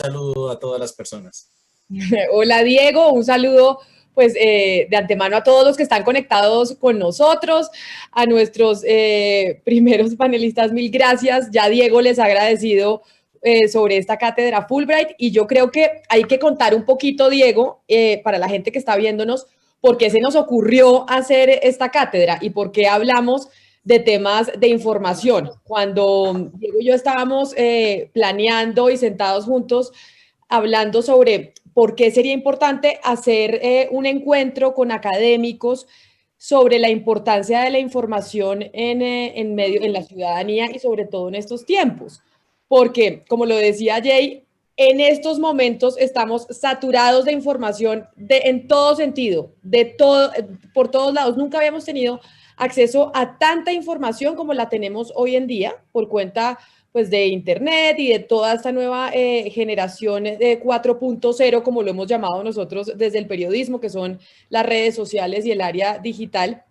saludo a todas las personas. Hola Diego, un saludo pues de antemano a todos los que están conectados con nosotros, a nuestros primeros panelistas, mil gracias. Ya Diego les ha agradecido sobre esta cátedra Fulbright y yo creo que hay que contar un poquito, Diego, para la gente que está viéndonos, por qué se nos ocurrió hacer esta cátedra y por qué hablamos de temas de información. Cuando Diego y yo estábamos planeando y sentados juntos, hablando sobre por qué sería importante hacer un encuentro con académicos sobre la importancia de la información en la ciudadanía y sobre todo en estos tiempos. Porque, como lo decía Jay, en estos momentos estamos saturados de información en todo sentido, por todos lados. Nunca habíamos tenido acceso a tanta información como la tenemos hoy en día por cuenta pues de Internet y de toda esta nueva generación de 4.0, como lo hemos llamado nosotros desde el periodismo, que son las redes sociales y el área digital.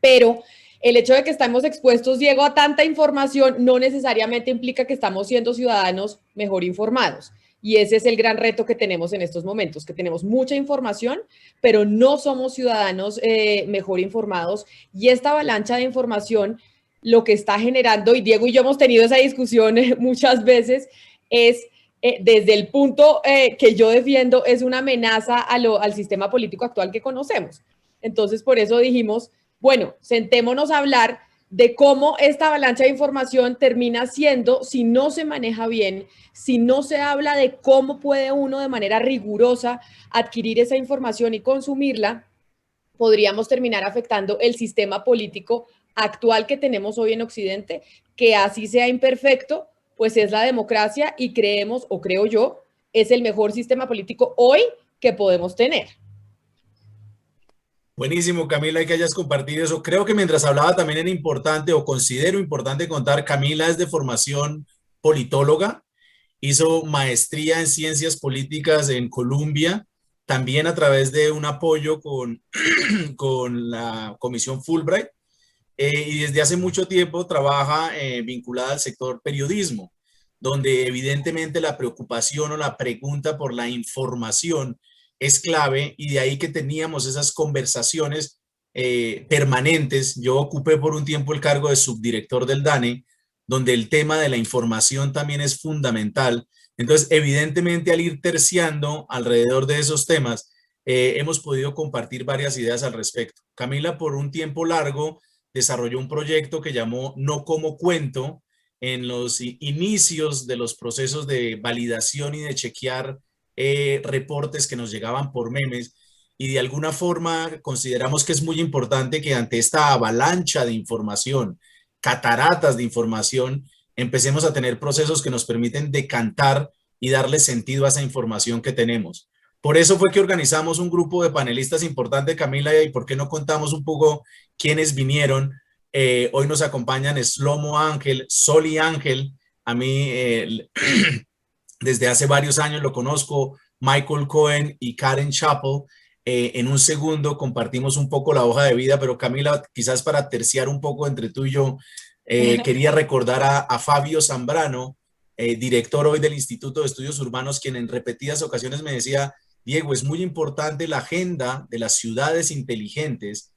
Pero el hecho de que estamos expuestos, Diego, a tanta información no necesariamente implica que estamos siendo ciudadanos mejor informados. Y ese es el gran reto que tenemos en estos momentos, que tenemos mucha información, pero no somos ciudadanos mejor informados. Y esta avalancha de información lo que está generando, y Diego y yo hemos tenido esa discusión muchas veces, es desde el punto que yo defiendo, es una amenaza al sistema político actual que conocemos. Entonces, por eso dijimos, bueno, sentémonos a hablar de cómo esta avalancha de información termina siendo, si no se maneja bien, si no se habla de cómo puede uno de manera rigurosa adquirir esa información y consumirla, podríamos terminar afectando el sistema político actual que tenemos hoy en Occidente, que así sea imperfecto, pues es la democracia y creemos, o creo yo, es el mejor sistema político hoy que podemos tener. Buenísimo, Camila, y que hayas compartido eso. Creo que mientras hablaba también era importante, o considero importante contar, Camila es de formación politóloga, hizo maestría en ciencias políticas en Columbia, también a través de un apoyo con la Comisión Fulbright, y desde hace mucho tiempo trabaja vinculada al sector periodismo, donde evidentemente la preocupación o la pregunta por la información es clave, y de ahí que teníamos esas conversaciones permanentes. Yo ocupé por un tiempo el cargo de subdirector del DANE, donde el tema de la información también es fundamental. Entonces, evidentemente, al ir terciando alrededor de esos temas, hemos podido compartir varias ideas al respecto. Camila, por un tiempo largo, desarrolló un proyecto que llamó No Como Cuento, en los inicios de los procesos de validación y de chequear reportes que nos llegaban por memes, y de alguna forma consideramos que es muy importante que ante esta avalancha de información, cataratas de información, empecemos a tener procesos que nos permiten decantar y darle sentido a esa información que tenemos. Por eso fue que organizamos un grupo de panelistas importante, Camila, y por qué no contamos un poco quiénes vinieron. Hoy nos acompañan Slomo Ángel, Soli Ángel, a mí desde hace varios años lo conozco, Michael Cohen y Karen Chappell. En un segundo compartimos un poco la hoja de vida, pero Camila, quizás para terciar un poco entre tú y yo, quería recordar a Fabio Zambrano, director hoy del Instituto de Estudios Urbanos, quien en repetidas ocasiones me decía: Diego, es muy importante la agenda de las ciudades inteligentes,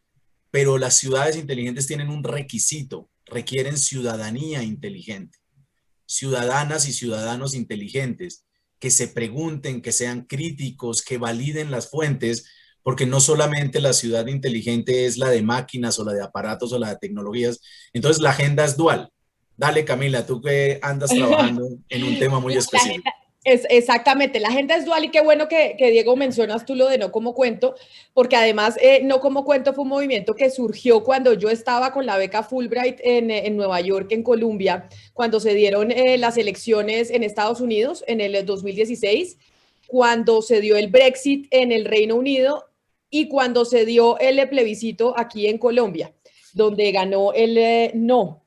pero las ciudades inteligentes tienen un requisito, requieren ciudadanía inteligente, ciudadanas y ciudadanos inteligentes, que se pregunten, que sean críticos, que validen las fuentes, porque no solamente la ciudad inteligente es la de máquinas o la de aparatos o la de tecnologías. Entonces la agenda es dual. Dale, Camila, tú que andas trabajando en un tema muy específico. Exactamente, la agenda es dual y qué bueno que Diego mencionas tú lo de No Como Cuento, porque además No Como Cuento fue un movimiento que surgió cuando yo estaba con la beca Fulbright en Nueva York, en Columbia, cuando se dieron las elecciones en Estados Unidos en el 2016, cuando se dio el Brexit en el Reino Unido y cuando se dio el plebiscito aquí en Colombia, donde ganó el no.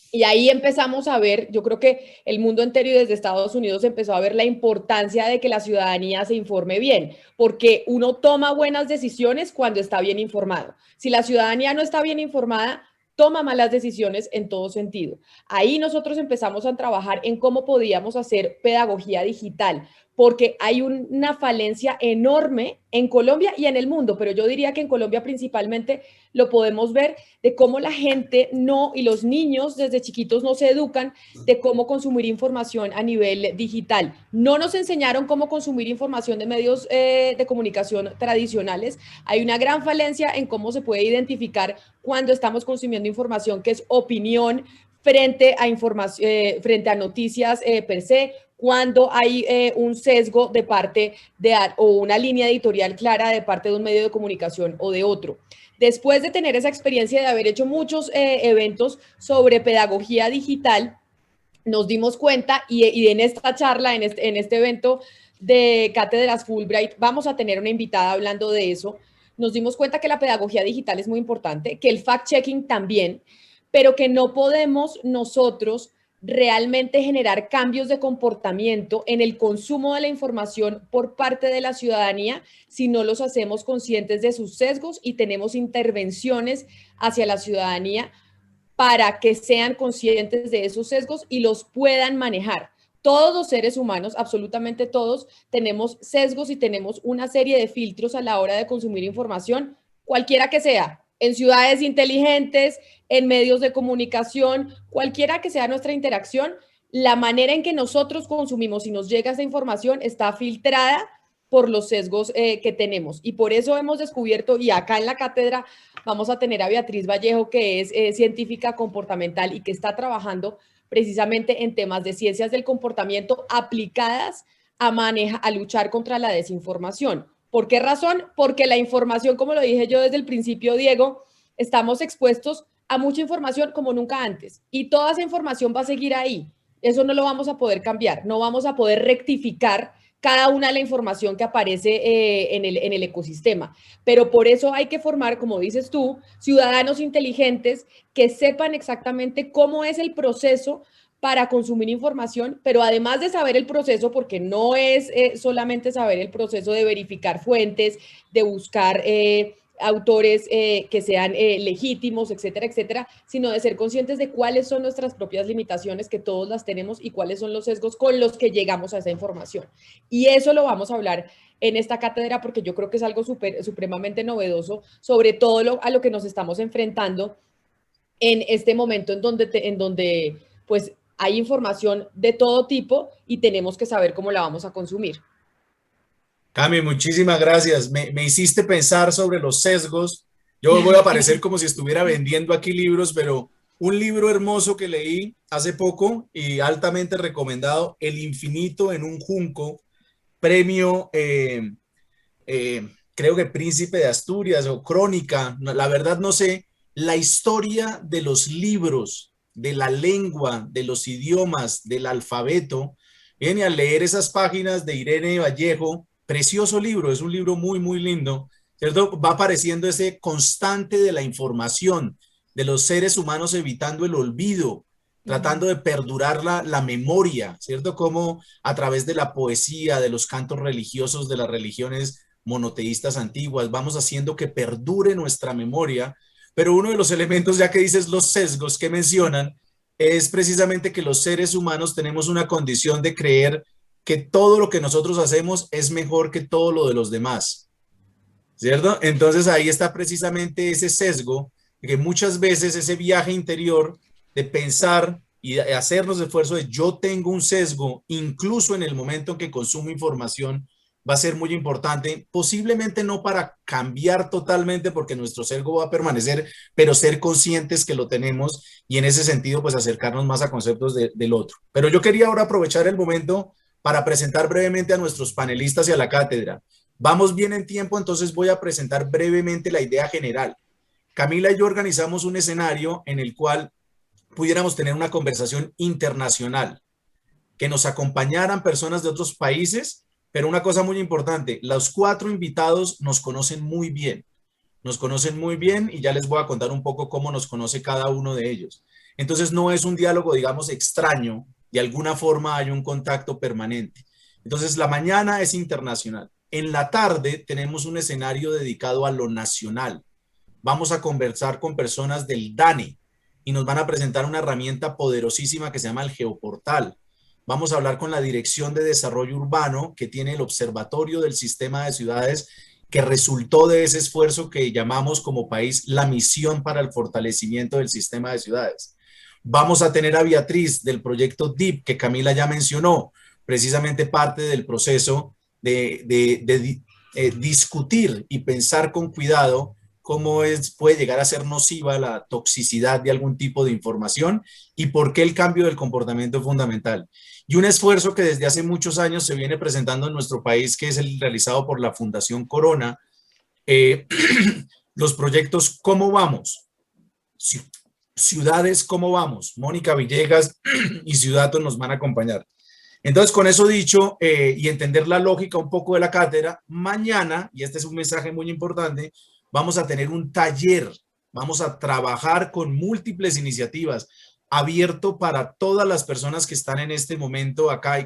Y ahí empezamos a ver, yo creo que el mundo entero y desde Estados Unidos empezó a ver la importancia de que la ciudadanía se informe bien, porque uno toma buenas decisiones cuando está bien informado. Si la ciudadanía no está bien informada, toma malas decisiones en todo sentido. Ahí nosotros empezamos a trabajar en cómo podíamos hacer pedagogía digital, porque hay una falencia enorme en Colombia y en el mundo, pero yo diría que en Colombia principalmente lo podemos ver de cómo la gente no, y los niños desde chiquitos no se educan de cómo consumir información a nivel digital. No nos enseñaron cómo consumir información de medios de comunicación tradicionales. Hay una gran falencia en cómo se puede identificar cuando estamos consumiendo información que es opinión frente a noticias per se, cuando hay un sesgo de parte o una línea editorial clara de parte de un medio de comunicación o de otro. Después de tener esa experiencia de haber hecho muchos eventos sobre pedagogía digital, nos dimos cuenta y en esta charla, en este evento de Cátedras Fulbright, vamos a tener una invitada hablando de eso. Nos dimos cuenta que la pedagogía digital es muy importante, que el fact-checking también, pero que no podemos nosotros realmente generar cambios de comportamiento en el consumo de la información por parte de la ciudadanía si no los hacemos conscientes de sus sesgos y tenemos intervenciones hacia la ciudadanía para que sean conscientes de esos sesgos y los puedan manejar. Todos los seres humanos, absolutamente todos, tenemos sesgos y tenemos una serie de filtros a la hora de consumir información, cualquiera que sea, en ciudades inteligentes, en medios de comunicación, cualquiera que sea nuestra interacción, la manera en que nosotros consumimos y nos llega esa información está filtrada por los sesgos que tenemos. Y por eso hemos descubierto, y acá en la cátedra vamos a tener a Beatriz Vallejo, que es científica comportamental y que está trabajando precisamente en temas de ciencias del comportamiento aplicadas a luchar contra la desinformación. ¿Por qué razón? Porque la información, como lo dije yo desde el principio, Diego, estamos expuestos a mucha información como nunca antes y toda esa información va a seguir ahí. Eso no lo vamos a poder cambiar, no vamos a poder rectificar cada una de la información que aparece en el ecosistema. Pero por eso hay que formar, como dices tú, ciudadanos inteligentes que sepan exactamente cómo es el proceso para consumir información, pero además de saber el proceso, porque no es solamente saber el proceso de verificar fuentes, de buscar autores que sean legítimos, etcétera, etcétera, sino de ser conscientes de cuáles son nuestras propias limitaciones, que todos las tenemos, y cuáles son los sesgos con los que llegamos a esa información. Y eso lo vamos a hablar en esta cátedra porque yo creo que es algo supremamente novedoso, sobre todo a lo que nos estamos enfrentando en este momento en donde pues hay información de todo tipo y tenemos que saber cómo la vamos a consumir. Cami, muchísimas gracias. Me hiciste pensar sobre los sesgos. Yo voy a parecer como si estuviera vendiendo aquí libros, pero un libro hermoso que leí hace poco y altamente recomendado, El infinito en un junco, premio, creo que Príncipe de Asturias o Crónica, la verdad no sé, la historia de los libros, de la lengua, de los idiomas, del alfabeto. Viene a leer esas páginas de Irene Vallejo. Precioso libro, es un libro muy, muy lindo, ¿cierto? Va apareciendo ese constante de la información, de los seres humanos evitando el olvido, tratando de perdurar la memoria, ¿cierto? Como a través de la poesía, de los cantos religiosos de las religiones monoteístas antiguas, vamos haciendo que perdure nuestra memoria, pero uno de los elementos, ya que dices los sesgos que mencionan, es precisamente que los seres humanos tenemos una condición de creer que todo lo que nosotros hacemos es mejor que todo lo de los demás, ¿cierto? Entonces ahí está precisamente ese sesgo, que muchas veces ese viaje interior de pensar y de hacernos esfuerzo de yo tengo un sesgo, incluso en el momento en que consumo información, va a ser muy importante, posiblemente no para cambiar totalmente porque nuestro sesgo va a permanecer, pero ser conscientes que lo tenemos y en ese sentido pues acercarnos más a conceptos del otro. Pero yo quería ahora aprovechar el momento para presentar brevemente a nuestros panelistas y a la cátedra. Vamos bien en tiempo, entonces voy a presentar brevemente la idea general. Camila y yo organizamos un escenario en el cual pudiéramos tener una conversación internacional, que nos acompañaran personas de otros países, pero una cosa muy importante, los 4 invitados nos conocen muy bien y ya les voy a contar un poco cómo nos conoce cada uno de ellos. Entonces no es un diálogo, digamos, extraño, de alguna forma hay un contacto permanente. Entonces la mañana es internacional. En la tarde tenemos un escenario dedicado a lo nacional. Vamos a conversar con personas del DANE. y nos van a presentar una herramienta poderosísima que se llama el Geoportal. Vamos a hablar con la Dirección de Desarrollo Urbano, que tiene el Observatorio del Sistema de Ciudades, que resultó de ese esfuerzo que llamamos como país la misión para el fortalecimiento del sistema de ciudades. Vamos a tener a Beatriz del proyecto DEEP, que Camila ya mencionó, precisamente parte del proceso de discutir y pensar con cuidado cómo puede llegar a ser nociva la toxicidad de algún tipo de información y por qué el cambio del comportamiento es fundamental. Y un esfuerzo que desde hace muchos años se viene presentando en nuestro país, que es el realizado por la Fundación Corona, los proyectos ¿Cómo vamos? Ciudades ¿Cómo vamos? Mónica Villegas y Ciudato nos van a acompañar. Entonces, con eso dicho y entender la lógica un poco de la cátedra, mañana, y este es un mensaje muy importante, vamos a tener un taller, vamos a trabajar con múltiples iniciativas, abierto para todas las personas que están en este momento acá